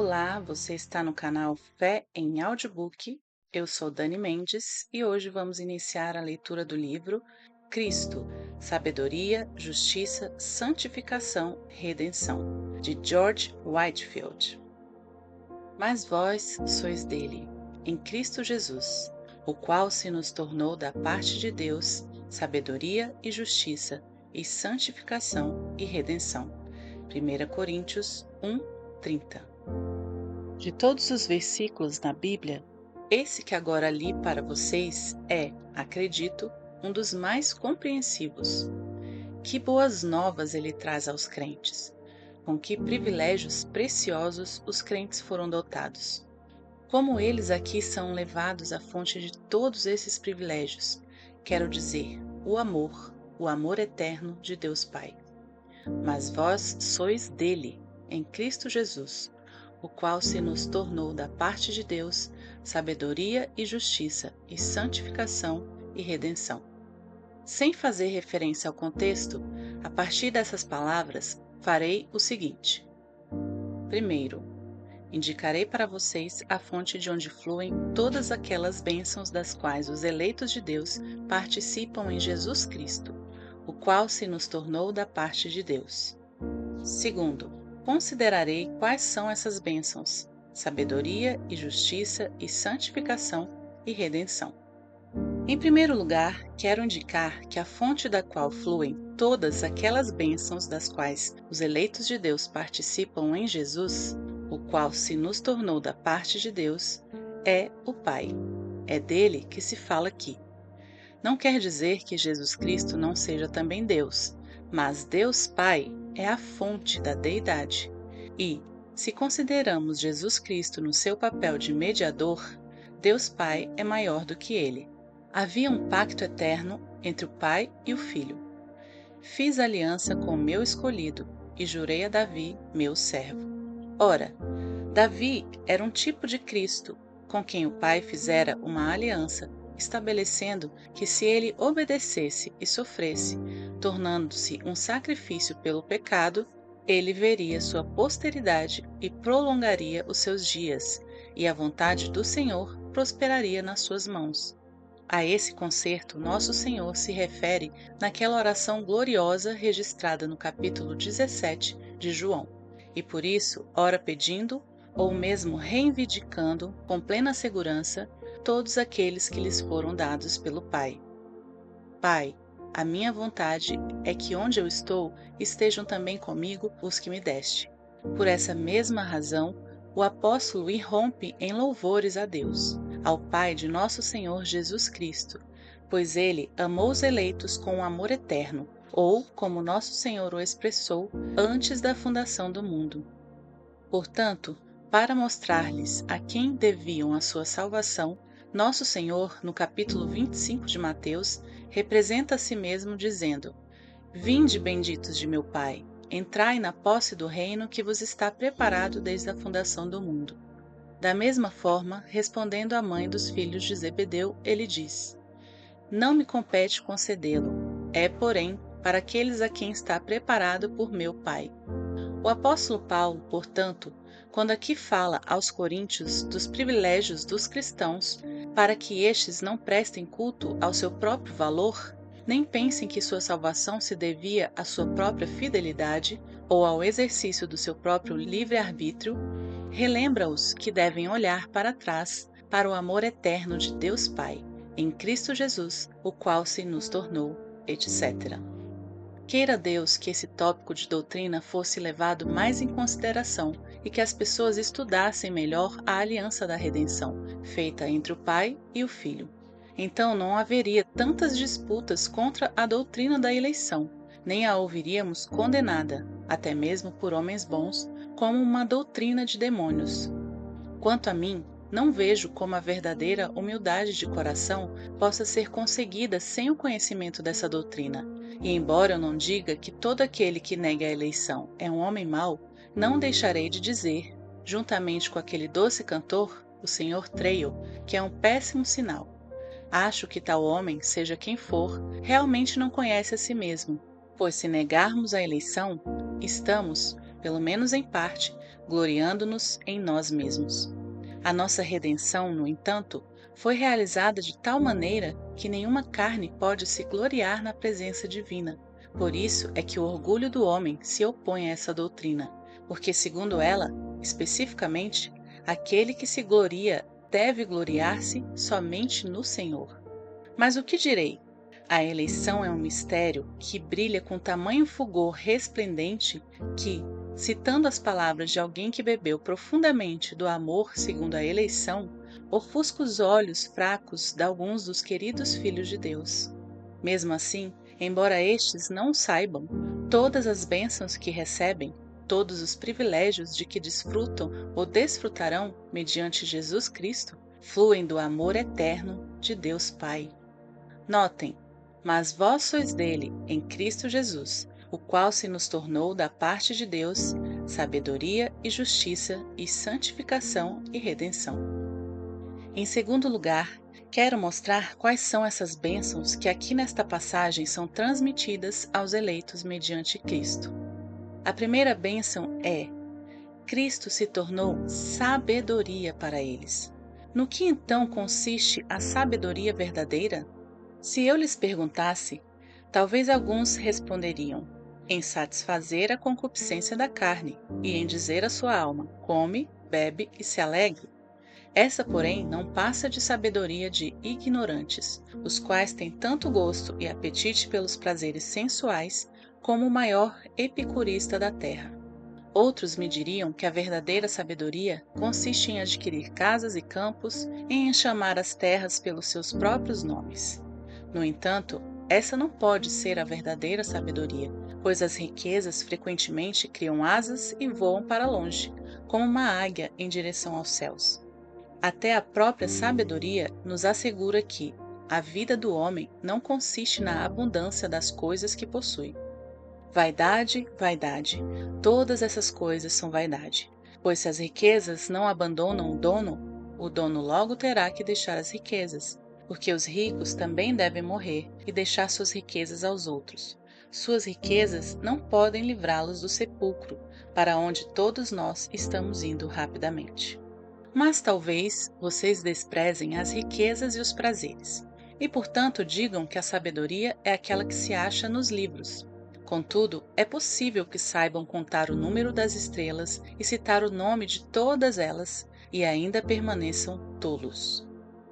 Olá, você está no canal Fé em Audiobook. Eu sou Dani Mendes e hoje vamos iniciar a leitura do livro Cristo, Sabedoria, Justiça, Santificação, Redenção, de George Whitefield. Mas vós sois dele, em Cristo Jesus, o qual se nos tornou da parte de Deus sabedoria e justiça, e santificação e redenção. 1 Coríntios 1:30. De todos os versículos na Bíblia, esse que agora li para vocês é, acredito, um dos mais compreensivos. Que boas novas ele traz aos crentes! Com que privilégios preciosos os crentes foram dotados! Como eles aqui são levados à fonte de todos esses privilégios, quero dizer, o amor eterno de Deus Pai. Mas vós sois dele, em Cristo Jesus, o qual se nos tornou da parte de Deus sabedoria e justiça, e santificação e redenção. Sem fazer referência ao contexto, a partir dessas palavras, farei o seguinte. Primeiro, indicarei para vocês a fonte de onde fluem todas aquelas bênçãos das quais os eleitos de Deus participam em Jesus Cristo, o qual se nos tornou da parte de Deus. Segundo, considerarei quais são essas bênçãos: sabedoria e justiça e santificação e redenção. Em primeiro lugar, quero indicar que a fonte da qual fluem todas aquelas bênçãos das quais os eleitos de Deus participam em Jesus, o qual se nos tornou da parte de Deus, é o Pai. É dele que se fala aqui. Não quer dizer que Jesus Cristo não seja também Deus, mas Deus Pai é a fonte da deidade. E, se consideramos Jesus Cristo no seu papel de mediador, Deus Pai é maior do que ele. Havia um pacto eterno entre o Pai e o Filho. Fiz aliança com o meu escolhido e jurei a Davi, meu servo. Ora, Davi era um tipo de Cristo, com quem o Pai fizera uma aliança, estabelecendo que se ele obedecesse e sofresse, tornando-se um sacrifício pelo pecado, ele veria sua posteridade e prolongaria os seus dias, e a vontade do Senhor prosperaria nas suas mãos. A esse concerto, nosso Senhor se refere naquela oração gloriosa registrada no capítulo 17 de João, e por isso ora pedindo, ou mesmo reivindicando, com plena segurança, todos aqueles que lhes foram dados pelo Pai. Pai, a minha vontade é que onde eu estou estejam também comigo os que me deste. Por essa mesma razão, o apóstolo irrompe em louvores a Deus, ao Pai de nosso Senhor Jesus Cristo, pois ele amou os eleitos com um amor eterno, ou, como nosso Senhor o expressou, antes da fundação do mundo. Portanto, para mostrar-lhes a quem deviam a sua salvação, nosso Senhor, no capítulo 25 de Mateus, representa a si mesmo dizendo: Vinde, benditos de meu Pai, entrai na posse do reino que vos está preparado desde a fundação do mundo. Da mesma forma, respondendo à mãe dos filhos de Zebedeu, ele diz: Não me compete concedê-lo, é, porém, para aqueles a quem está preparado por meu Pai. O apóstolo Paulo, portanto, quando aqui fala aos coríntios dos privilégios dos cristãos, para que estes não prestem culto ao seu próprio valor, nem pensem que sua salvação se devia à sua própria fidelidade ou ao exercício do seu próprio livre-arbítrio, relembra-os que devem olhar para trás para o amor eterno de Deus Pai, em Cristo Jesus, o qual se nos tornou, etc. Queira Deus que esse tópico de doutrina fosse levado mais em consideração e que as pessoas estudassem melhor a aliança da redenção, feita entre o Pai e o Filho. Então não haveria tantas disputas contra a doutrina da eleição, nem a ouviríamos condenada, até mesmo por homens bons, como uma doutrina de demônios. Quanto a mim, não vejo como a verdadeira humildade de coração possa ser conseguida sem o conhecimento dessa doutrina. E embora eu não diga que todo aquele que nega a eleição é um homem mau, não deixarei de dizer, juntamente com aquele doce cantor, o Sr. Trail, que é um péssimo sinal. Acho que tal homem, seja quem for, realmente não conhece a si mesmo, pois se negarmos a eleição, estamos, pelo menos em parte, gloriando-nos em nós mesmos. A nossa redenção, no entanto, foi realizada de tal maneira que nenhuma carne pode se gloriar na presença divina. Por isso é que o orgulho do homem se opõe a essa doutrina, porque, segundo ela, especificamente, aquele que se gloria deve gloriar-se somente no Senhor. Mas o que direi? A eleição é um mistério que brilha com tamanho fulgor resplendente que, citando as palavras de alguém que bebeu profundamente do amor segundo a eleição, ofusca os olhos fracos de alguns dos queridos filhos de Deus. Mesmo assim, embora estes não o saibam, todas as bênçãos que recebem, todos os privilégios de que desfrutam ou desfrutarão mediante Jesus Cristo, fluem do amor eterno de Deus Pai. Notem, mas vós sois dele, em Cristo Jesus, o qual se nos tornou da parte de Deus sabedoria e justiça e santificação e redenção. Em segundo lugar, quero mostrar quais são essas bênçãos que aqui nesta passagem são transmitidas aos eleitos mediante Cristo. A primeira bênção é: Cristo se tornou sabedoria para eles. No que então consiste a sabedoria verdadeira? Se eu lhes perguntasse, talvez alguns responderiam: em satisfazer a concupiscência da carne e em dizer à sua alma: come, bebe e se alegre. Essa, porém, não passa de sabedoria de ignorantes, os quais têm tanto gosto e apetite pelos prazeres sensuais como o maior epicurista da terra. Outros me diriam que a verdadeira sabedoria consiste em adquirir casas e campos e em chamar as terras pelos seus próprios nomes. No entanto, essa não pode ser a verdadeira sabedoria, pois as riquezas frequentemente criam asas e voam para longe, como uma águia em direção aos céus. Até a própria sabedoria nos assegura que a vida do homem não consiste na abundância das coisas que possui. Vaidade, vaidade, todas essas coisas são vaidade, pois se as riquezas não abandonam o dono logo terá que deixar as riquezas, porque os ricos também devem morrer e deixar suas riquezas aos outros. Suas riquezas não podem livrá-los do sepulcro, para onde todos nós estamos indo rapidamente. Mas talvez vocês desprezem as riquezas e os prazeres, e portanto digam que a sabedoria é aquela que se acha nos livros. Contudo, é possível que saibam contar o número das estrelas e citar o nome de todas elas, e ainda permaneçam tolos.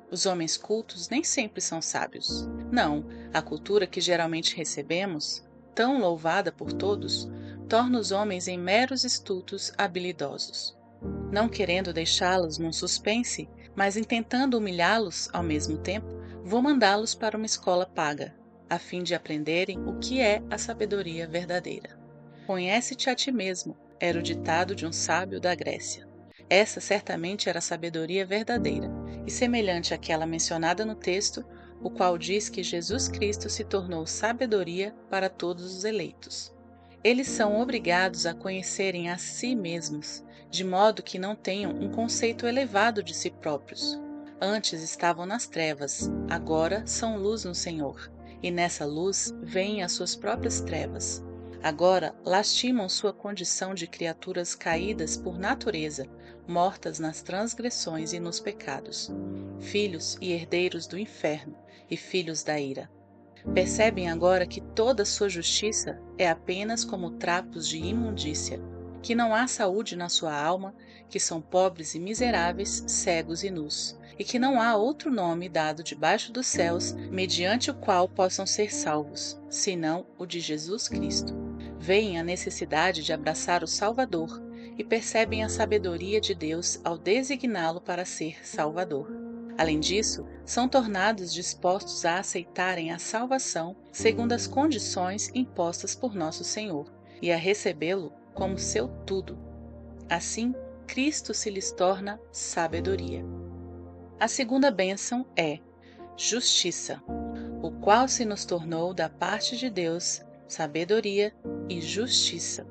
Os homens cultos nem sempre são sábios. Não, a cultura que geralmente recebemos, tão louvada por todos, torna os homens em meros estultos habilidosos. Não querendo deixá-los num suspense, mas intentando humilhá-los ao mesmo tempo, vou mandá-los para uma escola paga, a fim de aprenderem o que é a sabedoria verdadeira. Conhece-te a ti mesmo, era o ditado de um sábio da Grécia. Essa certamente era a sabedoria verdadeira, e semelhante àquela mencionada no texto, o qual diz que Jesus Cristo se tornou sabedoria para todos os eleitos. Eles são obrigados a conhecerem a si mesmos, de modo que não tenham um conceito elevado de si próprios. Antes estavam nas trevas, agora são luz no Senhor, e nessa luz veem as suas próprias trevas. Agora lastimam sua condição de criaturas caídas por natureza, mortas nas transgressões e nos pecados, filhos e herdeiros do inferno e filhos da ira. Percebem agora que toda sua justiça é apenas como trapos de imundícia, que não há saúde na sua alma, que são pobres e miseráveis, cegos e nus, e que não há outro nome dado debaixo dos céus, mediante o qual possam ser salvos, senão o de Jesus Cristo. Veem a necessidade de abraçar o Salvador e percebem a sabedoria de Deus ao designá-lo para ser Salvador. Além disso, são tornados dispostos a aceitarem a salvação segundo as condições impostas por nosso Senhor e a recebê-lo como seu tudo. Assim, Cristo se lhes torna sabedoria. A segunda bênção é justiça, o qual se nos tornou da parte de Deus sabedoria e justiça.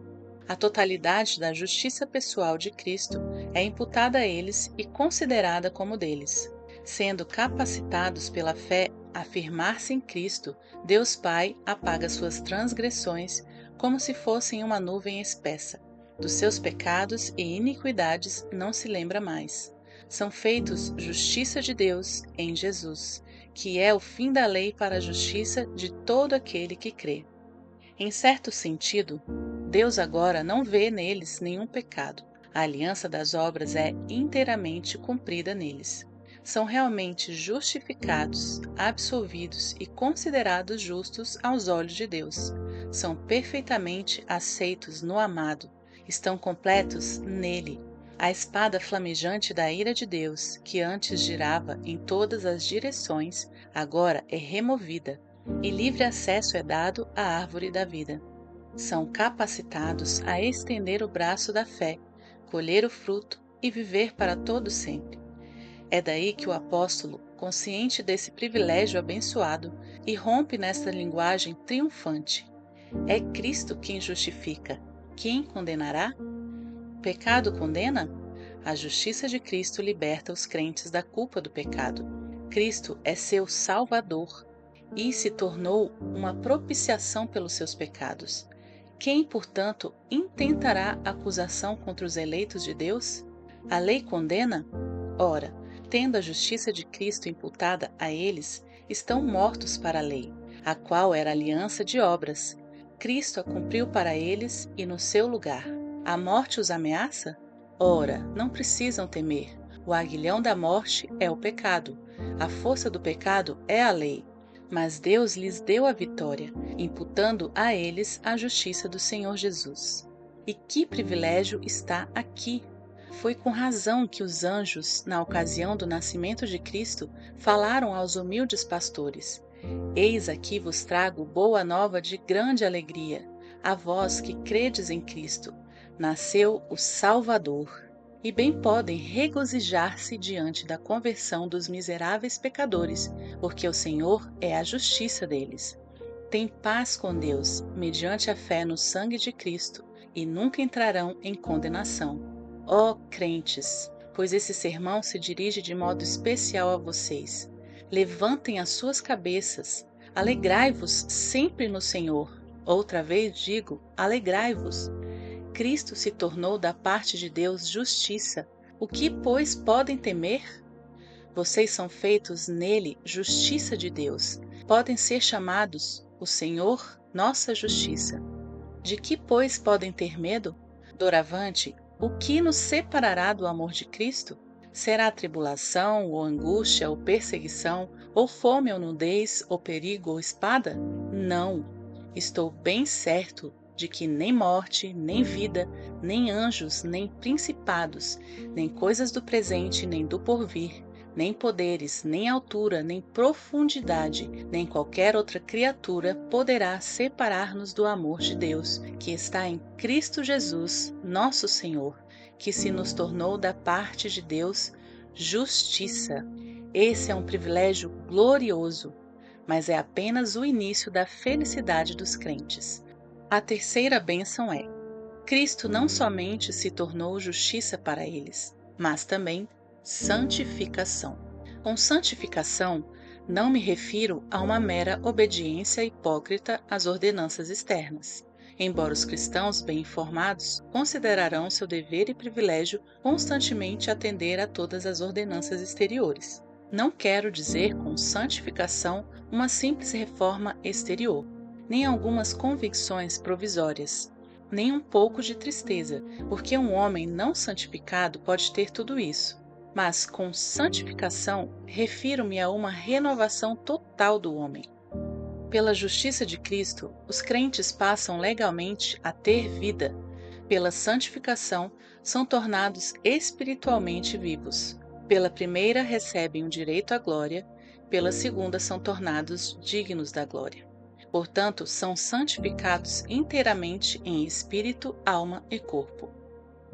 A totalidade da justiça pessoal de Cristo é imputada a eles e considerada como deles. Sendo capacitados pela fé a afirmar-se em Cristo, Deus Pai apaga suas transgressões como se fossem uma nuvem espessa, Dos seus pecados e iniquidades não se lembra mais. São feitos justiça de Deus em Jesus, que é o fim da lei para a justiça de todo aquele que crê. Em certo sentido, Deus agora não vê neles nenhum pecado. A aliança das obras é inteiramente cumprida neles. São realmente justificados, absolvidos e considerados justos aos olhos de Deus. São perfeitamente aceitos no amado. Estão completos nele. A espada flamejante da ira de Deus, que antes girava em todas as direções, agora é removida, e livre acesso é dado à árvore da vida. São capacitados a estender o braço da fé, colher o fruto e viver para todo sempre. É daí que o apóstolo, consciente desse privilégio abençoado, irrompe nesta linguagem triunfante. É Cristo quem justifica. Quem condenará? O pecado condena? A justiça de Cristo liberta os crentes da culpa do pecado. Cristo é seu Salvador e se tornou uma propiciação pelos seus pecados. Quem, portanto, intentará acusação contra os eleitos de Deus? A lei condena? Ora, tendo a justiça de Cristo imputada a eles, estão mortos para a lei, a qual era aliança de obras. Cristo a cumpriu para eles e no seu lugar. A morte os ameaça? Ora, não precisam temer. O aguilhão da morte é o pecado. A força do pecado é a lei. Mas Deus lhes deu a vitória, imputando a eles a justiça do Senhor Jesus. E que privilégio está aqui! Foi com razão que os anjos, na ocasião do nascimento de Cristo, falaram aos humildes pastores: Eis aqui vos trago boa nova de grande alegria, a vós que credes em Cristo. Nasceu o Salvador. E bem podem regozijar-se diante da conversão dos miseráveis pecadores, porque o Senhor é a justiça deles. Tem paz com Deus, mediante a fé no sangue de Cristo, e nunca entrarão em condenação. Ó crentes, pois esse sermão se dirige de modo especial a vocês. Levantem as suas cabeças, alegrai-vos sempre no Senhor. Outra vez digo, alegrai-vos. Cristo se tornou da parte de Deus justiça. O que, pois, podem temer? Vocês são feitos nele justiça de Deus. Podem ser chamados o Senhor, nossa justiça. De que, pois, podem ter medo? Doravante, o que nos separará do amor de Cristo? Será tribulação, ou angústia, ou perseguição, ou fome, ou nudez, ou perigo, ou espada? Não. Estou bem certo de que nem morte, nem vida, nem anjos, nem principados, nem coisas do presente, nem do porvir, nem poderes, nem altura, nem profundidade, nem qualquer outra criatura poderá separar-nos do amor de Deus, que está em Cristo Jesus, nosso Senhor, que se nos tornou da parte de Deus justiça. Esse é um privilégio glorioso, mas é apenas o início da felicidade dos crentes. A terceira bênção é: Cristo não somente se tornou justiça para eles, mas também santificação. Com santificação, não me refiro a uma mera obediência hipócrita às ordenanças externas. Embora os cristãos bem informados considerarão seu dever e privilégio constantemente atender a todas as ordenanças exteriores. Não quero dizer com santificação uma simples reforma exterior, nem algumas convicções provisórias, nem um pouco de tristeza, porque um homem não santificado pode ter tudo isso. Mas com santificação, refiro-me a uma renovação total do homem. Pela justiça de Cristo, os crentes passam legalmente a ter vida. Pela santificação, são tornados espiritualmente vivos. Pela primeira, recebem o direito à glória, pela segunda, são tornados dignos da glória. Portanto, são santificados inteiramente em espírito, alma e corpo.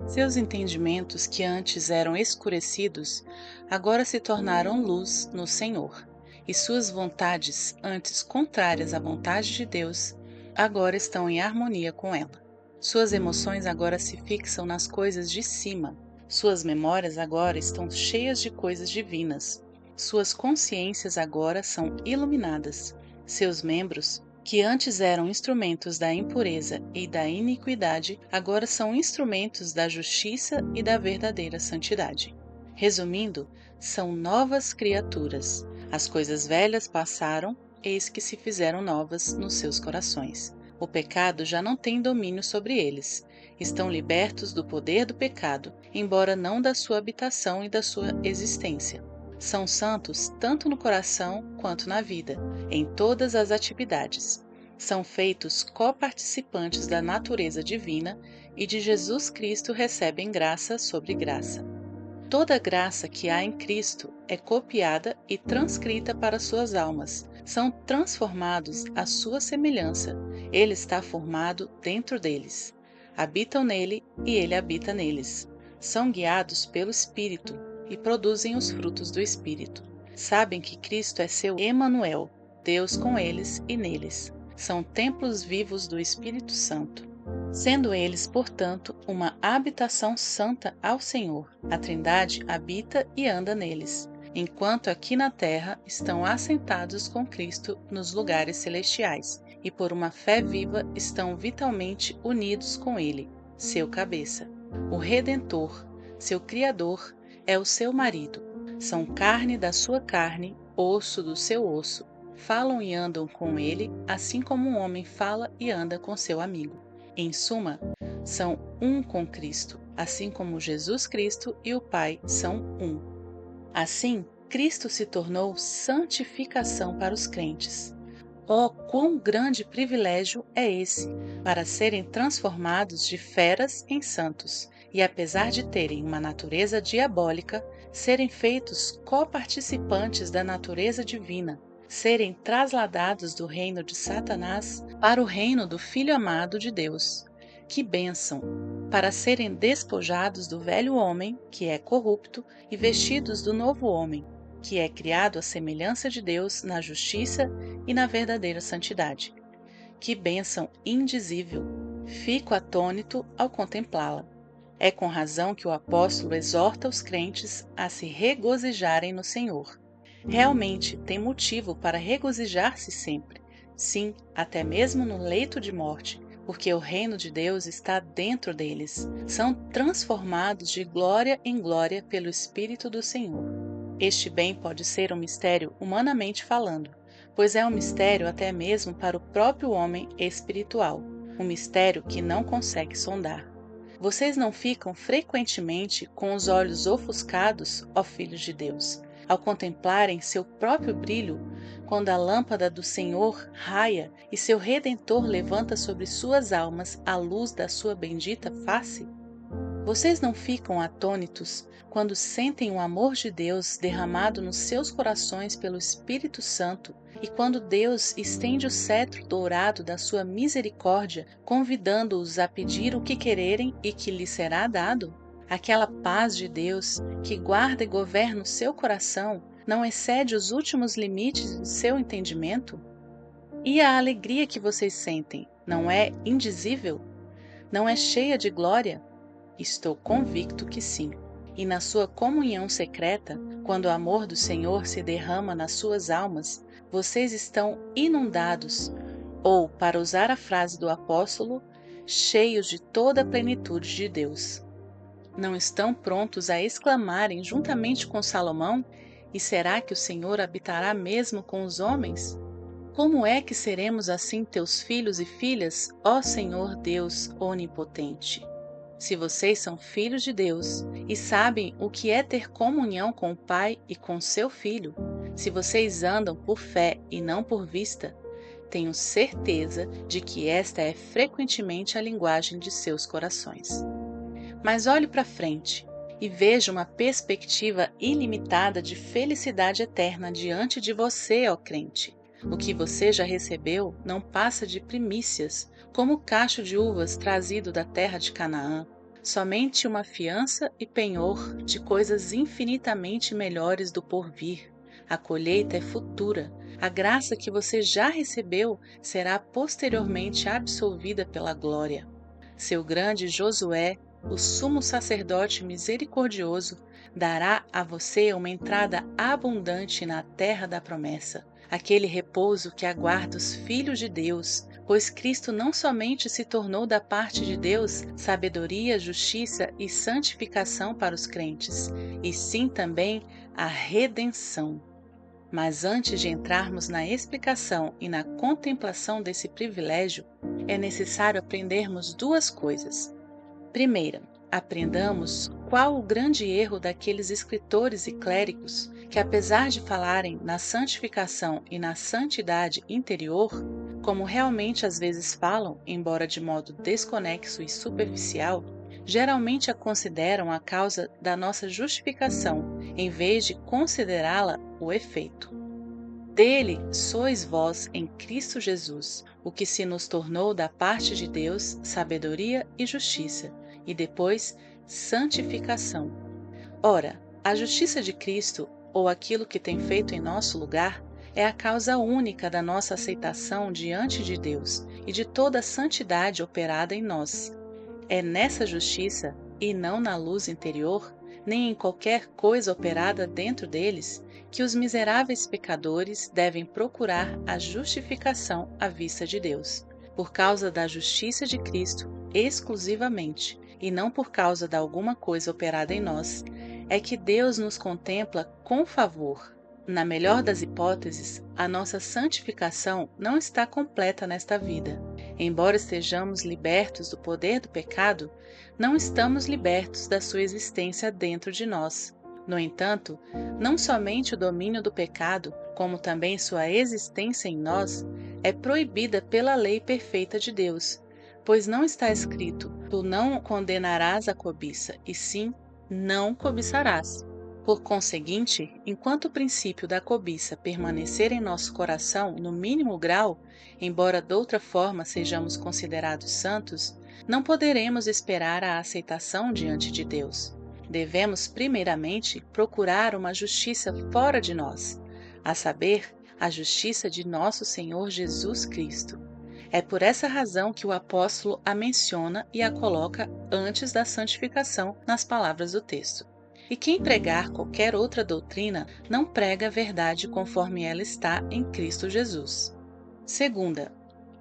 Seus entendimentos, que antes eram escurecidos, agora se tornaram luz no Senhor, e suas vontades, antes contrárias à vontade de Deus, agora estão em harmonia com ela. Suas emoções agora se fixam nas coisas de cima, suas memórias agora estão cheias de coisas divinas, suas consciências agora são iluminadas, seus membros que antes eram instrumentos da impureza e da iniquidade, agora são instrumentos da justiça e da verdadeira santidade. Resumindo, são novas criaturas. As coisas velhas passaram, eis que se fizeram novas nos seus corações. O pecado já não tem domínio sobre eles. Estão libertos do poder do pecado, embora não da sua habitação e da sua existência. São santos tanto no coração quanto na vida, em todas as atividades. São feitos coparticipantes da natureza divina e de Jesus Cristo recebem graça sobre graça. Toda graça que há em Cristo é copiada e transcrita para suas almas. São transformados à sua semelhança. Ele está formado dentro deles. Habitam nele e ele habita neles. São guiados pelo Espírito e produzem os frutos do Espírito. Sabem que Cristo é seu Emanuel, Deus com eles e neles. São templos vivos do Espírito Santo. Sendo eles, portanto, uma habitação santa ao Senhor, a Trindade habita e anda neles, enquanto aqui na terra estão assentados com Cristo nos lugares celestiais, e por uma fé viva estão vitalmente unidos com Ele, seu cabeça. O Redentor, seu Criador, é o seu marido. São carne da sua carne, osso do seu osso. Falam e andam com Ele, assim como um homem fala e anda com seu amigo. Em suma, são um com Cristo, assim como Jesus Cristo e o Pai são um. Assim, Cristo se tornou santificação para os crentes. Oh, quão grande privilégio é esse, para serem transformados de feras em santos, e apesar de terem uma natureza diabólica, serem feitos coparticipantes da natureza divina, serem trasladados do reino de Satanás para o reino do Filho amado de Deus. Que bênção! Para serem despojados do velho homem, que é corrupto, e vestidos do novo homem, que é criado à semelhança de Deus na justiça e na verdadeira santidade. Que bênção indizível! Fico atônito ao contemplá-la. É com razão que o apóstolo exorta os crentes a se regozijarem no Senhor. Realmente tem motivo para regozijar-se sempre, sim, até mesmo no leito de morte, porque o reino de Deus está dentro deles. São transformados de glória em glória pelo Espírito do Senhor. Este bem pode ser um mistério humanamente falando, pois é um mistério até mesmo para o próprio homem espiritual, um mistério que não consegue sondar. Vocês não ficam frequentemente com os olhos ofuscados, ó filhos de Deus, ao contemplarem seu próprio brilho, quando a lâmpada do Senhor raia e seu Redentor levanta sobre suas almas a luz da sua bendita face? Vocês não ficam atônitos quando sentem o amor de Deus derramado nos seus corações pelo Espírito Santo e quando Deus estende o cetro dourado da sua misericórdia, convidando-os a pedir o que quererem e que lhes será dado? Aquela paz de Deus que guarda e governa o seu coração não excede os últimos limites do seu entendimento? E a alegria que vocês sentem não é indizível? Não é cheia de glória? Estou convicto que sim. E na sua comunhão secreta, quando o amor do Senhor se derrama nas suas almas, vocês estão inundados, ou, para usar a frase do apóstolo, cheios de toda a plenitude de Deus. Não estão prontos a exclamarem juntamente com Salomão: e será que o Senhor habitará mesmo com os homens? Como é que seremos assim teus filhos e filhas, ó Senhor Deus onipotente? Se vocês são filhos de Deus e sabem o que é ter comunhão com o Pai e com seu Filho, se vocês andam por fé e não por vista, tenho certeza de que esta é frequentemente a linguagem de seus corações. Mas olhe para frente e veja uma perspectiva ilimitada de felicidade eterna diante de você, ó crente. O que você já recebeu não passa de primícias, como o cacho de uvas trazido da terra de Canaã, somente uma fiança e penhor de coisas infinitamente melhores do porvir. A colheita é futura. A graça que você já recebeu será posteriormente absolvida pela glória. Seu grande Josué, o sumo sacerdote misericordioso, dará a você uma entrada abundante na terra da promessa, aquele repouso que aguarda os filhos de Deus, pois Cristo não somente se tornou da parte de Deus sabedoria, justiça e santificação para os crentes, e sim também a redenção. Mas antes de entrarmos na explicação e na contemplação desse privilégio, é necessário aprendermos duas coisas. Primeira, aprendamos qual o grande erro daqueles escritores e clérigos que, apesar de falarem na santificação e na santidade interior, como realmente às vezes falam, embora de modo desconexo e superficial, geralmente a consideram a causa da nossa justificação, em vez de considerá-la o efeito. Dele sois vós em Cristo Jesus, o que se nos tornou da parte de Deus sabedoria e justiça, e depois santificação. Ora, a justiça de Cristo, ou aquilo que tem feito em nosso lugar, é a causa única da nossa aceitação diante de Deus e de toda a santidade operada em nós. É nessa justiça, e não na luz interior, nem em qualquer coisa operada dentro deles, que os miseráveis pecadores devem procurar a justificação à vista de Deus, por causa da justiça de Cristo exclusivamente, e não por causa de alguma coisa operada em nós, é que Deus nos contempla com favor. Na melhor das hipóteses, a nossa santificação não está completa nesta vida. Embora estejamos libertos do poder do pecado, não estamos libertos da sua existência dentro de nós. No entanto, não somente o domínio do pecado, como também sua existência em nós, é proibida pela lei perfeita de Deus, pois não está escrito: tu não condenarás a cobiça, e sim, não cobiçarás. Por conseguinte, enquanto o princípio da cobiça permanecer em nosso coração no mínimo grau, embora doutra forma sejamos considerados santos, não poderemos esperar a aceitação diante de Deus. Devemos, primeiramente, procurar uma justiça fora de nós, a saber, a justiça de nosso Senhor Jesus Cristo. É por essa razão que o apóstolo a menciona e a coloca antes da santificação nas palavras do texto. E quem pregar qualquer outra doutrina não prega a verdade conforme ela está em Cristo Jesus. Segunda,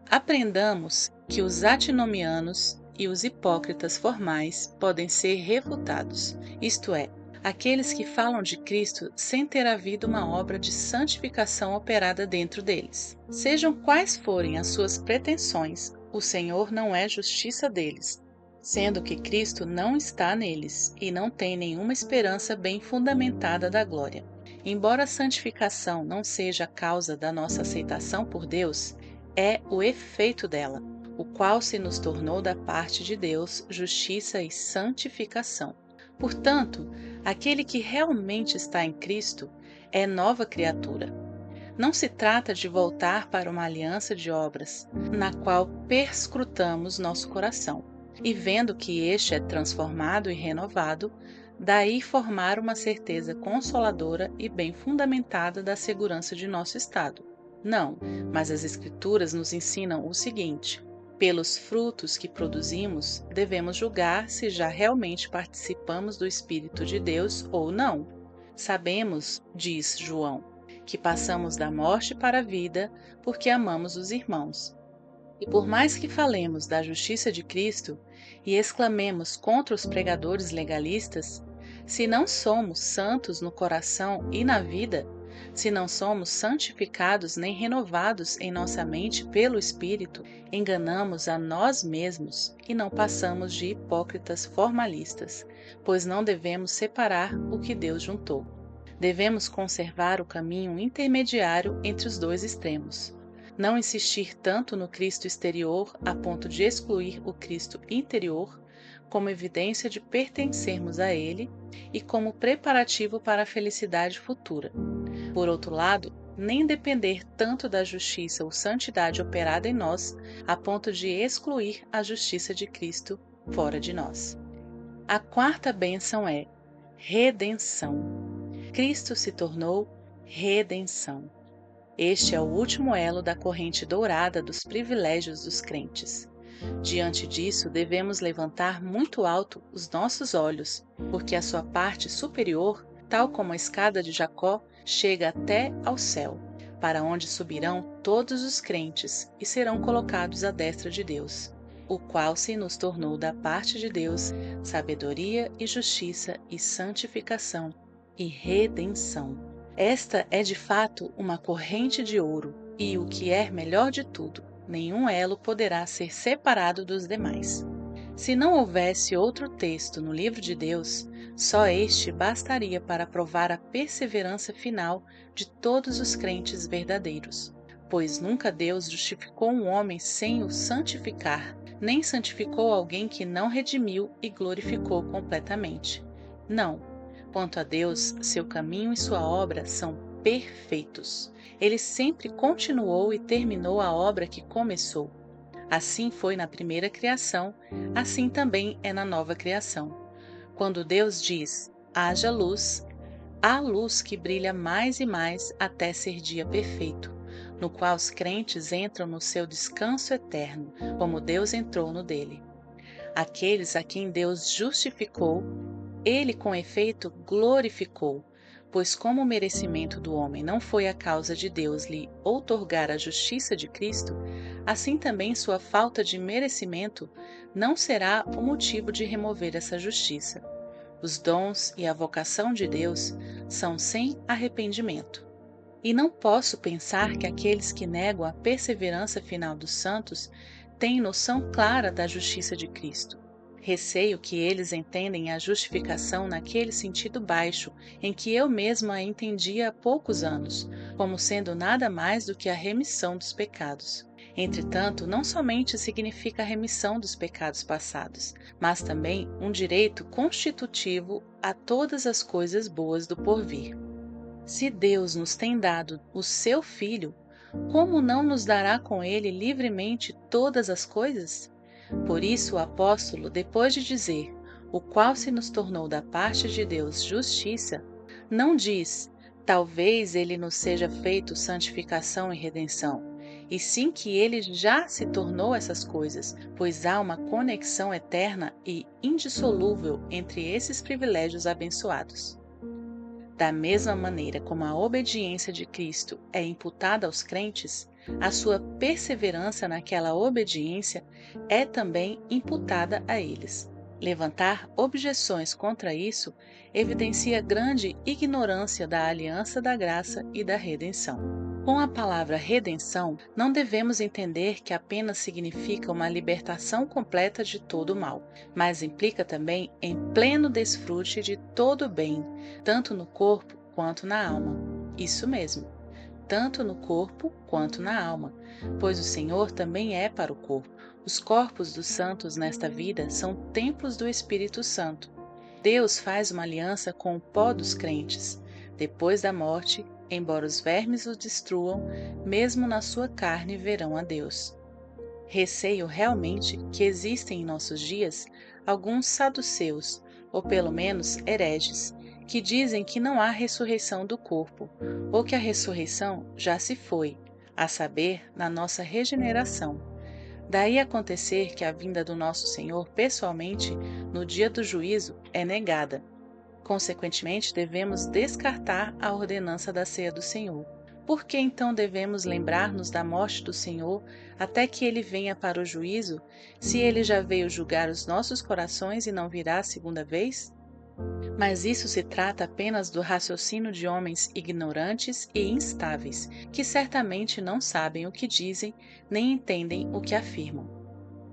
aprendamos que os antinomianos e os hipócritas formais podem ser refutados, isto é, aqueles que falam de Cristo sem ter havido uma obra de santificação operada dentro deles. Sejam quais forem as suas pretensões, o Senhor não é justiça deles, sendo que Cristo não está neles e não tem nenhuma esperança bem fundamentada da glória. Embora a santificação não seja a causa da nossa aceitação por Deus, é o efeito dela, o qual se nos tornou da parte de Deus justiça e santificação. Portanto, aquele que realmente está em Cristo é nova criatura. Não se trata de voltar para uma aliança de obras, na qual perscrutamos nosso coração, e vendo que este é transformado e renovado, daí formar uma certeza consoladora e bem fundamentada da segurança de nosso estado. Não, mas as Escrituras nos ensinam o seguinte: pelos frutos que produzimos, devemos julgar se já realmente participamos do Espírito de Deus ou não. Sabemos, diz João, que passamos da morte para a vida porque amamos os irmãos. E por mais que falemos da justiça de Cristo e exclamemos contra os pregadores legalistas, se não somos santos no coração e na vida, se não somos santificados nem renovados em nossa mente pelo Espírito, enganamos a nós mesmos e não passamos de hipócritas formalistas, pois não devemos separar o que Deus juntou. Devemos conservar o caminho intermediário entre os dois extremos. Não insistir tanto no Cristo exterior a ponto de excluir o Cristo interior, como evidência de pertencermos a Ele e como preparativo para a felicidade futura. Por outro lado, nem depender tanto da justiça ou santidade operada em nós, a ponto de excluir a justiça de Cristo fora de nós. A quarta bênção é redenção. Cristo se tornou redenção. Este é o último elo da corrente dourada dos privilégios dos crentes. Diante disso, devemos levantar muito alto os nossos olhos, porque a sua parte superior, tal como a escada de Jacó, chega até ao céu, para onde subirão todos os crentes e serão colocados à destra de Deus, o qual se nos tornou da parte de Deus sabedoria e justiça e santificação e redenção. Esta é de fato uma corrente de ouro, e o que é melhor de tudo, nenhum elo poderá ser separado dos demais. Se não houvesse outro texto no livro de Deus, só este bastaria para provar a perseverança final de todos os crentes verdadeiros. Pois nunca Deus justificou um homem sem o santificar, nem santificou alguém que não redimiu e glorificou completamente. Não. Quanto a Deus, seu caminho e sua obra são perfeitos. Ele sempre continuou e terminou a obra que começou. Assim foi na primeira criação, assim também é na nova criação. Quando Deus diz, haja luz, há luz que brilha mais e mais até ser dia perfeito, no qual os crentes entram no seu descanso eterno, como Deus entrou no dele. Aqueles a quem Deus justificou, ele com efeito glorificou, pois como o merecimento do homem não foi a causa de Deus lhe outorgar a justiça de Cristo, assim também sua falta de merecimento não será o motivo de remover essa justiça. Os dons e a vocação de Deus são sem arrependimento. E não posso pensar que aqueles que negam a perseverança final dos santos têm noção clara da justiça de Cristo. Receio que eles entendem a justificação naquele sentido baixo em que eu mesmo a entendia há poucos anos, como sendo nada mais do que a remissão dos pecados. Entretanto, não somente significa a remissão dos pecados passados, mas também um direito constitutivo a todas as coisas boas do porvir. Se Deus nos tem dado o seu Filho, como não nos dará com ele livremente todas as coisas? Por isso o apóstolo, depois de dizer, o qual se nos tornou da parte de Deus justiça, não diz, talvez ele nos seja feito santificação e redenção, e sim que ele já se tornou essas coisas, pois há uma conexão eterna e indissolúvel entre esses privilégios abençoados. Da mesma maneira como a obediência de Cristo é imputada aos crentes, a sua perseverança naquela obediência é também imputada a eles. Levantar objeções contra isso evidencia grande ignorância da aliança da graça e da redenção. Com a palavra redenção, não devemos entender que apenas significa uma libertação completa de todo o mal, mas implica também em pleno desfrute de todo o bem, tanto no corpo quanto na alma. Isso mesmo, tanto no corpo quanto na alma, pois o Senhor também é para o corpo. Os corpos dos santos nesta vida são templos do Espírito Santo. Deus faz uma aliança com o pó dos crentes. Depois da morte, embora os vermes o destruam, mesmo na sua carne verão a Deus. Receio realmente que existem em nossos dias alguns saduceus, ou pelo menos hereges, que dizem que não há ressurreição do corpo, ou que a ressurreição já se foi, a saber, na nossa regeneração. Daí acontecer que a vinda do nosso Senhor pessoalmente, no dia do juízo, é negada. Consequentemente, devemos descartar a ordenança da ceia do Senhor. Por que então devemos lembrar-nos da morte do Senhor até que ele venha para o juízo, se ele já veio julgar os nossos corações e não virá a segunda vez? Mas isso se trata apenas do raciocínio de homens ignorantes e instáveis, que certamente não sabem o que dizem nem entendem o que afirmam.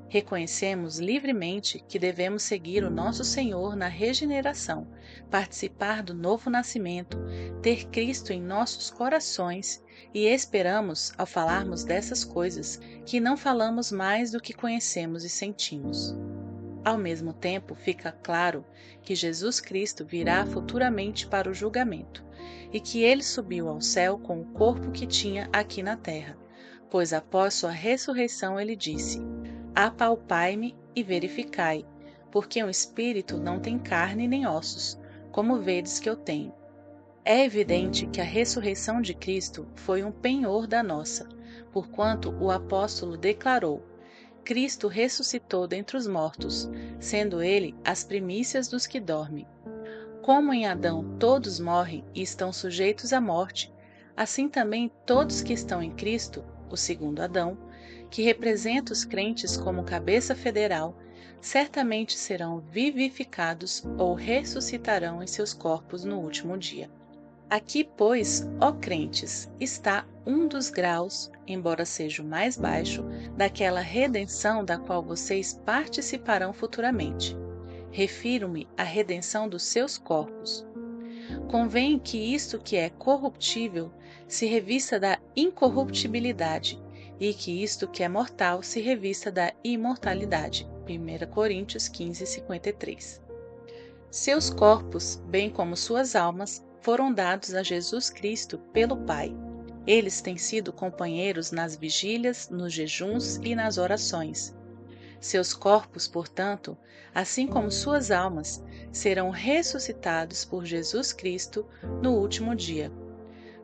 Reconhecemos livremente que devemos seguir o nosso Senhor na regeneração, participar do novo nascimento, ter Cristo em nossos corações e esperamos, ao falarmos dessas coisas, que não falamos mais do que conhecemos e sentimos. Ao mesmo tempo, fica claro que Jesus Cristo virá futuramente para o julgamento e que ele subiu ao céu com o corpo que tinha aqui na terra, pois após sua ressurreição ele disse: apalpai-me e verificai, porque um espírito não tem carne nem ossos, como vedes que eu tenho. É evidente que a ressurreição de Cristo foi um penhor da nossa, porquanto o apóstolo declarou: Cristo ressuscitou dentre os mortos, sendo ele as primícias dos que dormem. Como em Adão todos morrem e estão sujeitos à morte, assim também todos que estão em Cristo, o segundo Adão, que representa os crentes como cabeça federal, certamente serão vivificados ou ressuscitarão em seus corpos no último dia. Aqui, pois, ó crentes, está um dos graus, embora seja o mais baixo, daquela redenção da qual vocês participarão futuramente. Refiro-me à redenção dos seus corpos. Convém que isto que é corruptível se revista da incorruptibilidade, e que isto que é mortal se revista da imortalidade. 1 Coríntios 15, 53. Seus corpos, bem como suas almas, foram dados a Jesus Cristo pelo Pai. Eles têm sido companheiros nas vigílias, nos jejuns e nas orações. Seus corpos, portanto, assim como suas almas, serão ressuscitados por Jesus Cristo no último dia.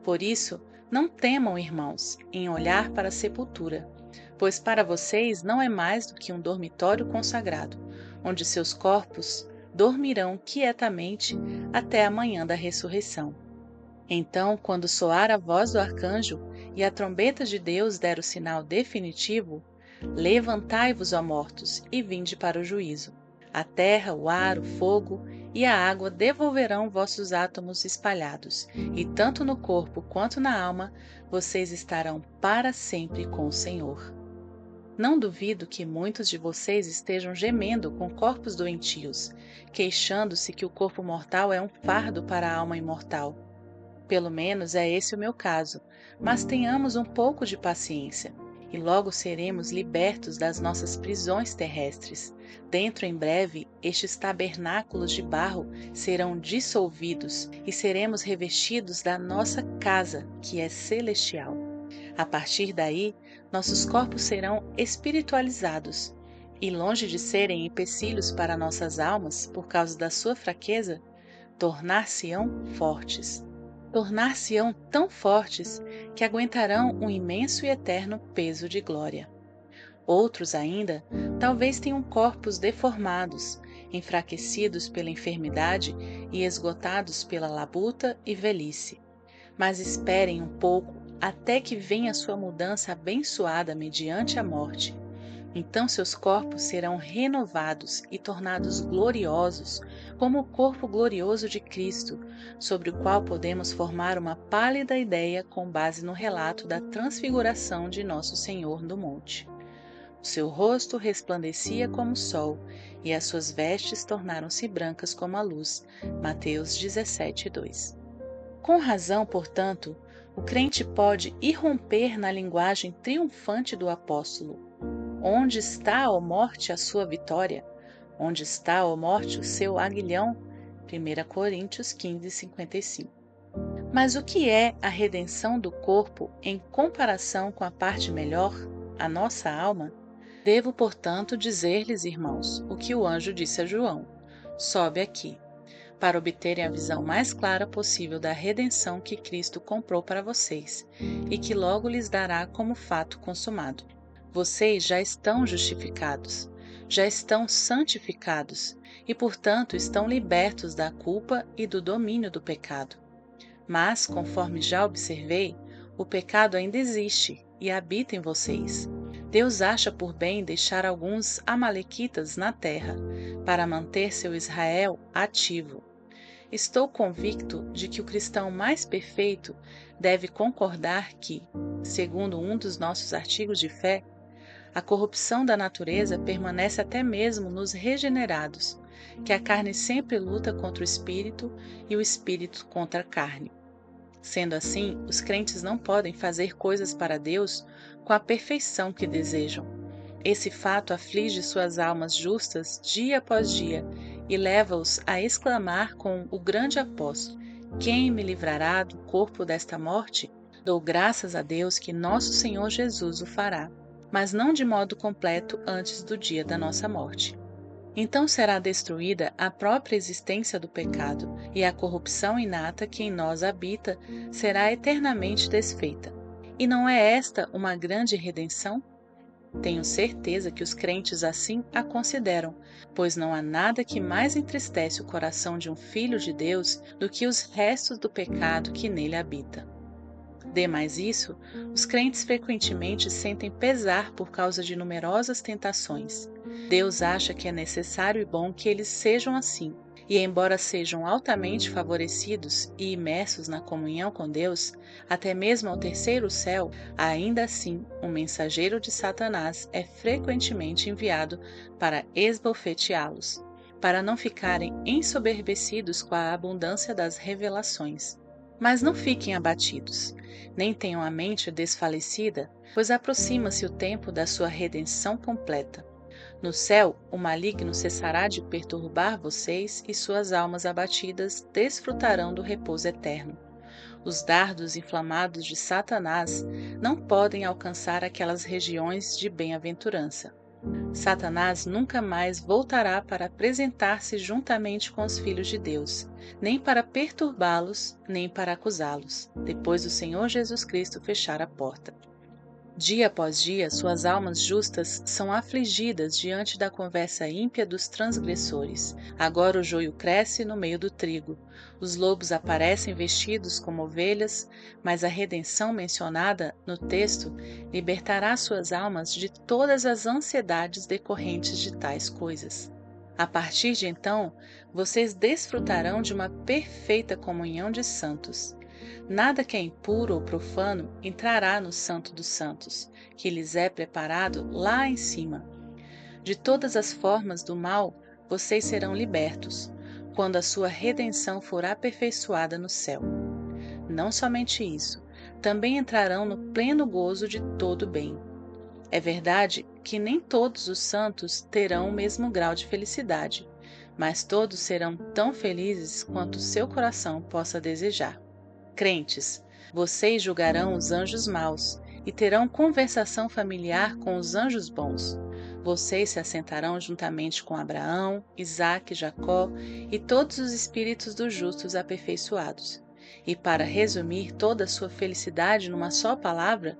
Por isso, não temam, irmãos, em olhar para a sepultura, pois para vocês não é mais do que um dormitório consagrado, onde seus corpos dormirão quietamente até a manhã da ressurreição. Então, quando soar a voz do arcanjo e a trombeta de Deus der o sinal definitivo, levantai-vos, ó mortos, e vinde para o juízo. A terra, o ar, o fogo e a água devolverão vossos átomos espalhados, e tanto no corpo quanto na alma vocês estarão para sempre com o Senhor. Não duvido que muitos de vocês estejam gemendo com corpos doentios, queixando-se que o corpo mortal é um fardo para a alma imortal. Pelo menos é esse o meu caso, mas tenhamos um pouco de paciência, e logo seremos libertos das nossas prisões terrestres. Dentro em breve, estes tabernáculos de barro serão dissolvidos e seremos revestidos da nossa casa, que é celestial. A partir daí, nossos corpos serão espiritualizados, e longe de serem empecilhos para nossas almas por causa da sua fraqueza, tornar-se-ão fortes. Tornar-se-ão tão fortes que aguentarão um imenso e eterno peso de glória. Outros ainda talvez tenham corpos deformados, enfraquecidos pela enfermidade e esgotados pela labuta e velhice. Mas esperem um pouco até que venha sua mudança abençoada mediante a morte. Então seus corpos serão renovados e tornados gloriosos, como o corpo glorioso de Cristo, sobre o qual podemos formar uma pálida ideia com base no relato da transfiguração de nosso Senhor no monte. O seu rosto resplandecia como o sol, e as suas vestes tornaram-se brancas como a luz. Mateus 17:2. Com razão, portanto, o crente pode irromper na linguagem triunfante do apóstolo. Onde está, ó morte, a sua vitória? Onde está, ó morte, o seu aguilhão? 1 Coríntios 15, 55. Mas o que é a redenção do corpo em comparação com a parte melhor, a nossa alma? Devo, portanto, dizer-lhes, irmãos, o que o anjo disse a João: sobe aqui, para obterem a visão mais clara possível da redenção que Cristo comprou para vocês e que logo lhes dará como fato consumado. Vocês já estão justificados, já estão santificados e, portanto, estão libertos da culpa e do domínio do pecado. Mas, conforme já observei, o pecado ainda existe e habita em vocês. Deus acha por bem deixar alguns amalequitas na terra para manter seu Israel ativo. Estou convicto de que o cristão mais perfeito deve concordar que, segundo um dos nossos artigos de fé, a corrupção da natureza permanece até mesmo nos regenerados, que a carne sempre luta contra o espírito e o espírito contra a carne. Sendo assim, os crentes não podem fazer coisas para Deus com a perfeição que desejam. Esse fato aflige suas almas justas dia após dia e leva-os a exclamar com o grande apóstolo: quem me livrará do corpo desta morte? Dou graças a Deus que nosso Senhor Jesus o fará, mas não de modo completo antes do dia da nossa morte. Então será destruída a própria existência do pecado, e a corrupção inata que em nós habita será eternamente desfeita. E não é esta uma grande redenção? Tenho certeza que os crentes assim a consideram, pois não há nada que mais entristece o coração de um filho de Deus do que os restos do pecado que nele habita. Demais isso, os crentes frequentemente sentem pesar por causa de numerosas tentações. Deus acha que é necessário e bom que eles sejam assim, e embora sejam altamente favorecidos e imersos na comunhão com Deus, até mesmo ao terceiro céu, ainda assim um mensageiro de Satanás é frequentemente enviado para esbofeteá-los, para não ficarem ensoberbecidos com a abundância das revelações. Mas não fiquem abatidos, nem tenham a mente desfalecida, pois aproxima-se o tempo da sua redenção completa. No céu, o maligno cessará de perturbar vocês e suas almas abatidas desfrutarão do repouso eterno. Os dardos inflamados de Satanás não podem alcançar aquelas regiões de bem-aventurança. Satanás nunca mais voltará para apresentar-se juntamente com os filhos de Deus, nem para perturbá-los, nem para acusá-los, depois do Senhor Jesus Cristo fechar a porta. Dia após dia, suas almas justas são afligidas diante da conversa ímpia dos transgressores. Agora o joio cresce no meio do trigo. Os lobos aparecem vestidos como ovelhas, mas a redenção mencionada no texto libertará suas almas de todas as ansiedades decorrentes de tais coisas. A partir de então, vocês desfrutarão de uma perfeita comunhão de santos. Nada que é impuro ou profano entrará no Santo dos Santos, que lhes é preparado lá em cima. De todas as formas do mal, vocês serão libertos, quando a sua redenção for aperfeiçoada no céu. Não somente isso, também entrarão no pleno gozo de todo o bem. É verdade que nem todos os santos terão o mesmo grau de felicidade, mas todos serão tão felizes quanto seu coração possa desejar. Crentes, vocês julgarão os anjos maus e terão conversação familiar com os anjos bons. Vocês se assentarão juntamente com Abraão, Isaque, Jacó e todos os espíritos dos justos aperfeiçoados. E para resumir toda a sua felicidade numa só palavra,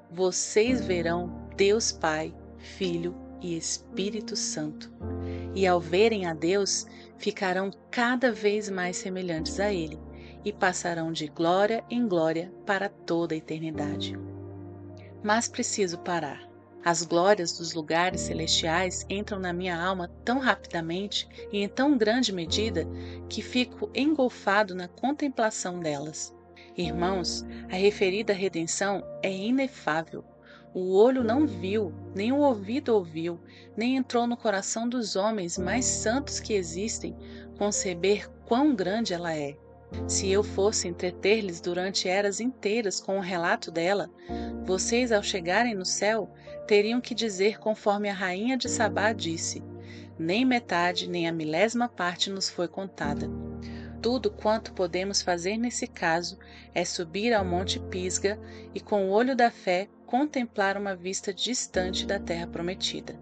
vocês verão Deus Pai, Filho e Espírito Santo. E ao verem a Deus, ficarão cada vez mais semelhantes a Ele e passarão de glória em glória para toda a eternidade. Mas preciso parar. As glórias dos lugares celestiais entram na minha alma tão rapidamente e em tão grande medida que fico engolfado na contemplação delas. Irmãos, a referida redenção é inefável. O olho não viu, nem o ouvido ouviu, nem entrou no coração dos homens mais santos que existem conceber quão grande ela é. Se eu fosse entreter-lhes durante eras inteiras com o relato dela, vocês, ao chegarem no céu, teriam que dizer conforme a rainha de Sabá disse: nem metade, nem a milésima parte nos foi contada. Tudo quanto podemos fazer nesse caso é subir ao Monte Pisga e, com o olho da fé, contemplar uma vista distante da terra prometida.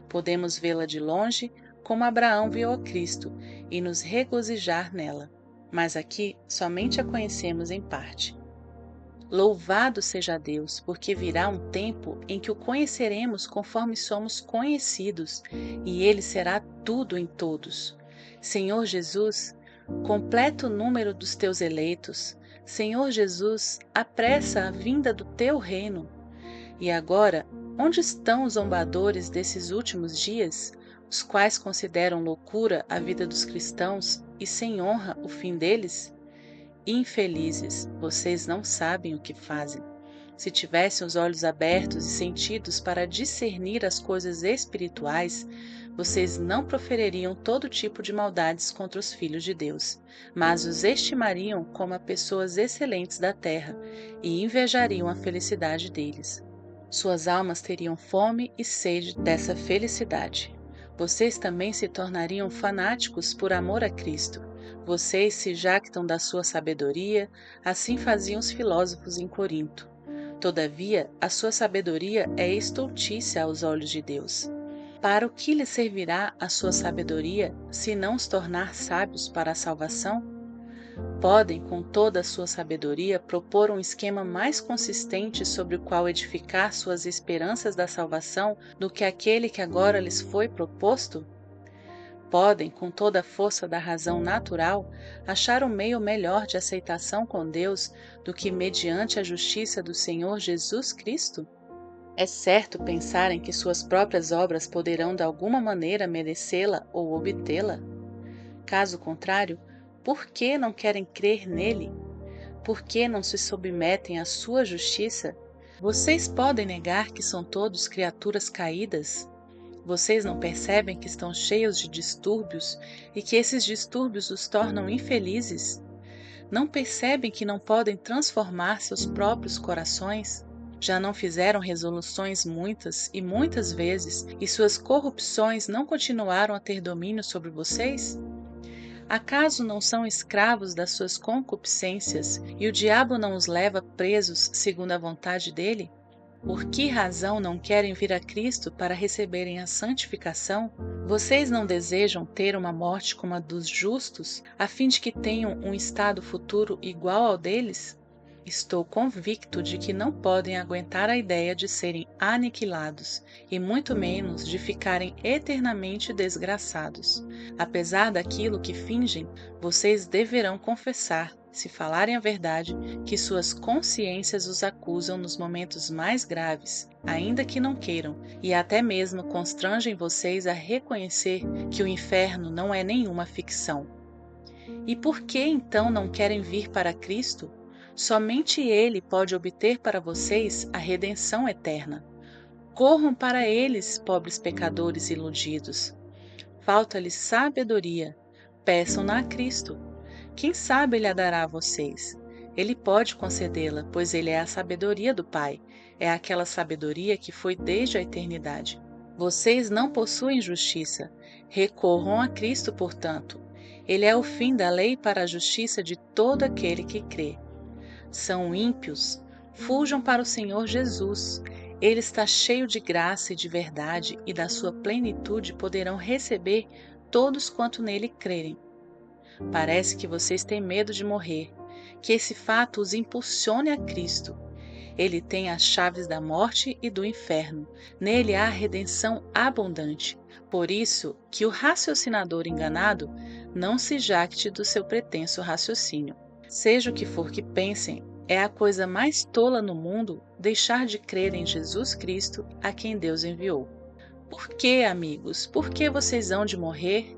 Podemos vê-la de longe, como Abraão viu a Cristo, e nos regozijar nela. Mas aqui somente a conhecemos em parte. Louvado seja Deus, porque virá um tempo em que o conheceremos conforme somos conhecidos, e Ele será tudo em todos. Senhor Jesus, completa o número dos teus eleitos. Senhor Jesus, apressa a vinda do teu reino. E agora, onde estão os zombadores desses últimos dias, os quais consideram loucura a vida dos cristãos e sem honra o fim deles? Infelizes, vocês não sabem o que fazem. Se tivessem os olhos abertos e sentidos para discernir as coisas espirituais, vocês não profeririam todo tipo de maldades contra os filhos de Deus, mas os estimariam como a pessoas excelentes da terra e invejariam a felicidade deles. Suas almas teriam fome e sede dessa felicidade. Vocês também se tornariam fanáticos por amor a Cristo. Vocês se jactam da sua sabedoria, assim faziam os filósofos em Corinto. Todavia, a sua sabedoria é estultícia aos olhos de Deus. Para o que lhe servirá a sua sabedoria, se não os tornar sábios para a salvação? Podem, com toda a sua sabedoria, propor um esquema mais consistente sobre o qual edificar suas esperanças da salvação do que aquele que agora lhes foi proposto? Podem, com toda a força da razão natural, achar um meio melhor de aceitação com Deus do que mediante a justiça do Senhor Jesus Cristo? É certo pensarem que suas próprias obras poderão de alguma maneira merecê-la ou obtê-la? Caso contrário, por que não querem crer nele? Por que não se submetem à sua justiça? Vocês podem negar que são todos criaturas caídas? Vocês não percebem que estão cheios de distúrbios e que esses distúrbios os tornam infelizes? Não percebem que não podem transformar seus próprios corações? Já não fizeram resoluções muitas e muitas vezes e suas corrupções não continuaram a ter domínio sobre vocês? Acaso não são escravos das suas concupiscências e o diabo não os leva presos segundo a vontade dele? Por que razão não querem vir a Cristo para receberem a santificação? Vocês não desejam ter uma morte como a dos justos, a fim de que tenham um estado futuro igual ao deles? Estou convicto de que não podem aguentar a ideia de serem aniquilados, e muito menos de ficarem eternamente desgraçados. Apesar daquilo que fingem, vocês deverão confessar, se falarem a verdade, que suas consciências os acusam nos momentos mais graves, ainda que não queiram, e até mesmo constrangem vocês a reconhecer que o inferno não é nenhuma ficção. E por que então não querem vir para Cristo? Somente Ele pode obter para vocês a redenção eterna. Corram para eles, pobres pecadores iludidos. Falta-lhes sabedoria. Peçam-na a Cristo. Quem sabe Ele a dará a vocês? Ele pode concedê-la, pois Ele é a sabedoria do Pai. É aquela sabedoria que foi desde a eternidade. Vocês não possuem justiça. Recorram a Cristo, portanto. Ele é o fim da lei para a justiça de todo aquele que crê. São ímpios, fujam para o Senhor Jesus. Ele está cheio de graça e de verdade, e da sua plenitude poderão receber todos quanto nele crerem. Parece que vocês têm medo de morrer, que esse fato os impulsione a Cristo. Ele tem as chaves da morte e do inferno. Nele há redenção abundante. Por isso que o raciocinador enganado não se jacte do seu pretenso raciocínio. Seja o que for que pensem, é a coisa mais tola no mundo deixar de crer em Jesus Cristo, a quem Deus enviou. Por que, amigos? Por que vocês hão de morrer?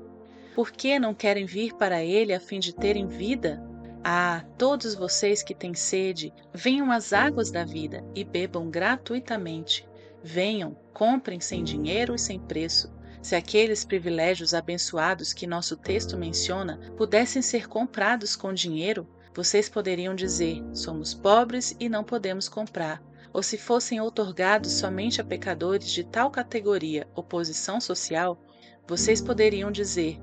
Por que não querem vir para Ele a fim de terem vida? Ah, todos vocês que têm sede, venham às águas da vida e bebam gratuitamente. Venham, comprem sem dinheiro e sem preço. Se aqueles privilégios abençoados que nosso texto menciona pudessem ser comprados com dinheiro, vocês poderiam dizer: somos pobres e não podemos comprar. Ou se fossem outorgados somente a pecadores de tal categoria ou posição social, vocês poderiam dizer: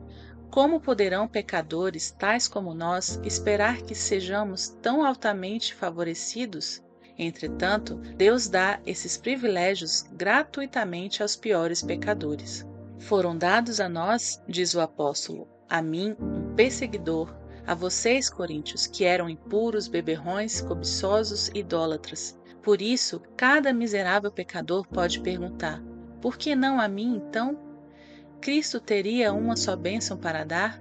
como poderão pecadores, tais como nós, esperar que sejamos tão altamente favorecidos? Entretanto, Deus dá esses privilégios gratuitamente aos piores pecadores. Foram dados a nós, diz o apóstolo, a mim, um perseguidor, a vocês, coríntios, que eram impuros, beberrões, cobiçosos, idólatras. Por isso, cada miserável pecador pode perguntar: por que não a mim, então? Cristo teria uma só bênção para dar?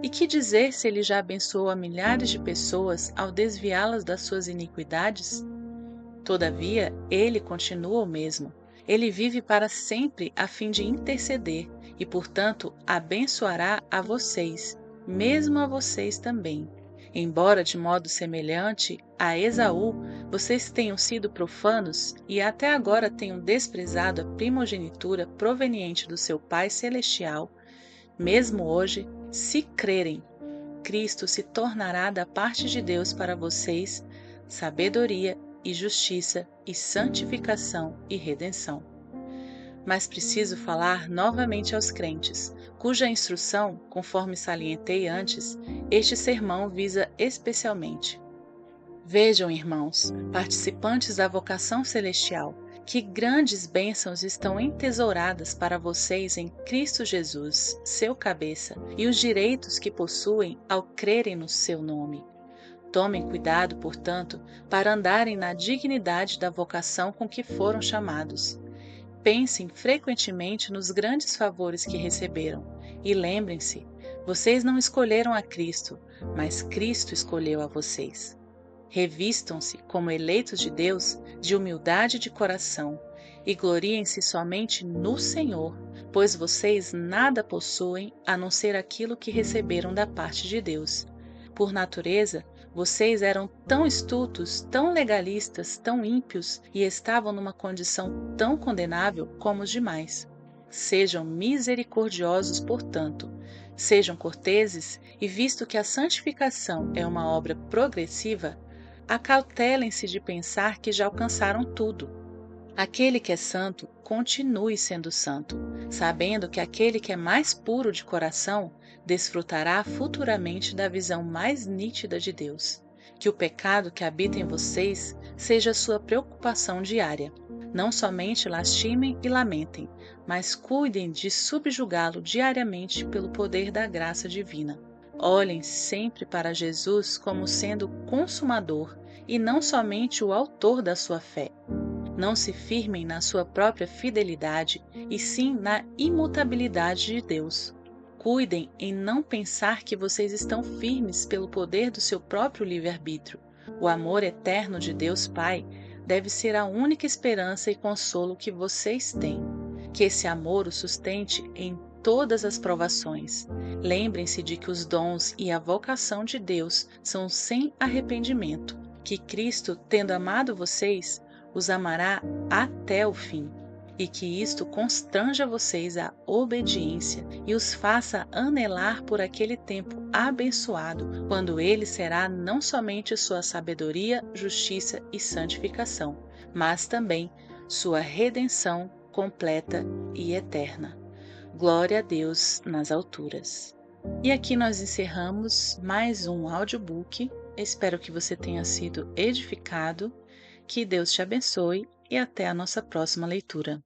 E que dizer se ele já abençoou a milhares de pessoas ao desviá-las das suas iniquidades? Todavia, ele continua o mesmo. Ele vive para sempre a fim de interceder e, portanto, abençoará a vocês, mesmo a vocês também. Embora de modo semelhante a Esaú, vocês tenham sido profanos e até agora tenham desprezado a primogenitura proveniente do seu Pai Celestial, mesmo hoje, se crerem, Cristo se tornará da parte de Deus para vocês sabedoria e justiça e santificação e redenção. Mas preciso falar novamente aos crentes, cuja instrução, conforme salientei antes, este sermão visa especialmente. Vejam, irmãos, participantes da vocação celestial, Que grandes bênçãos estão entesouradas para vocês em Cristo Jesus, seu cabeça, e os direitos que possuem ao crerem no seu nome. Tomem cuidado, portanto, para andarem na dignidade da vocação com que foram chamados. Pensem frequentemente nos grandes favores que receberam e lembrem-se, vocês não escolheram a Cristo, mas Cristo escolheu a vocês. Revistam-se como eleitos de Deus de humildade de coração e gloriem-se somente no Senhor, pois vocês nada possuem a não ser aquilo que receberam da parte de Deus. Por natureza, vocês eram tão estultos, tão legalistas, tão ímpios e estavam numa condição tão condenável como os demais. Sejam misericordiosos, portanto, sejam corteses e, visto que a santificação é uma obra progressiva, acautelem-se de pensar que já alcançaram tudo. Aquele que é santo, continue sendo santo, sabendo que aquele que é mais puro de coração desfrutará futuramente da visão mais nítida de Deus. Que o pecado que habita em vocês seja sua preocupação diária. Não somente lastimem e lamentem, mas cuidem de subjugá-lo diariamente pelo poder da graça divina. Olhem sempre para Jesus como sendo o consumador e não somente o autor da sua fé. Não se firmem na sua própria fidelidade, e sim na imutabilidade de Deus. Cuidem em não pensar que vocês estão firmes pelo poder do seu próprio livre-arbítrio. O amor eterno de Deus Pai deve ser a única esperança e consolo que vocês têm. Que esse amor os sustente em todas as provações. Lembrem-se de que os dons e a vocação de Deus são sem arrependimento, que Cristo, tendo amado vocês, os amará até o fim, e que isto constranja vocês à obediência e os faça anelar por aquele tempo abençoado, quando ele será não somente sua sabedoria, justiça e santificação, mas também sua redenção completa e eterna. Glória a Deus nas alturas. E aqui nós encerramos mais um audiobook. Espero que você tenha sido edificado. Que Deus te abençoe e até a nossa próxima leitura.